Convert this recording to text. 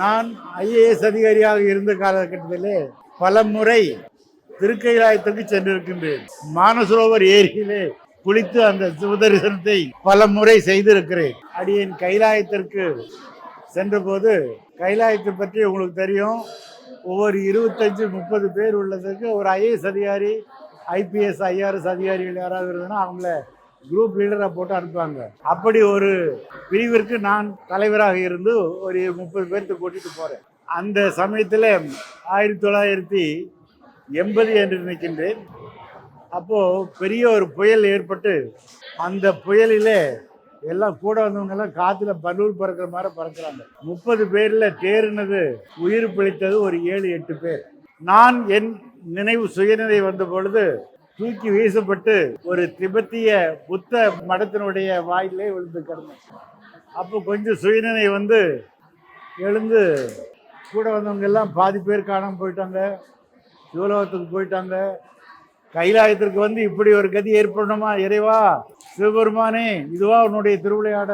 நான் ஐஏஎஸ் அதிகாரியாக இருந்த காலகட்டத்திலே பல முறை திருக்கைலாயத்துக்கு சென்றிருக்கின்றேன். மானசரோவர் ஏரியிலே குளித்து அந்த சிவதரிசனத்தை பல முறை செய்திருக்கிறேன். அடியேன் கைலாயத்திற்கு சென்றபோது, கைலாயத்தை பற்றி உங்களுக்கு தெரியும், ஒவ்வொரு 25-30 பேர் உள்ளதுக்கு ஒரு ஐஏஎஸ் அதிகாரி, ஐபிஎஸ் ஐஆர்எஸ் அதிகாரிகள் யாராவது இருந்ததுன்னா அவங்கள குரூப் லீடராக போட்டு அனுப்புவாங்க. அப்படி ஒரு பிரிவிற்கு நான் தலைவராக இருந்து ஒரு 30 பேர்த்து கூட்டிட்டு போறேன். அந்த சமயத்தில் 1980 என்று நினைக்கின்றேன். அப்போ பெரிய ஒரு புயல் ஏற்பட்டு அந்த புயலிலே எல்லாம் கூட வந்தவங்க எல்லாம் காத்துல பலூர் பறக்கிற மாதிரி பறக்கிறாங்க. 30 பேர்ல தேறினது, உயிர் பிழைத்தது ஒரு 7-8 பேர். நான் என் சுயநிலை வந்த பொழுது தூக்கி வீசப்பட்டு ஒரு திபெத்திய புத்த மடத்தினுடைய வாயிலே விழுந்து கிடந்தேன். அப்போ கொஞ்சம் சுயநிலை வந்து எழுந்து கூட வந்தவங்க எல்லாம் பாதி பேர் காணாமல் போயிட்டாங்க, சிவலோகத்துக்கு போயிட்டாங்க. கைலாயத்திற்கு வந்து இப்படி ஒரு கதி ஏற்படணுமா? இறைவா, சிவபெருமானே, இதுவா உன்னுடைய திருவிளையாடல்?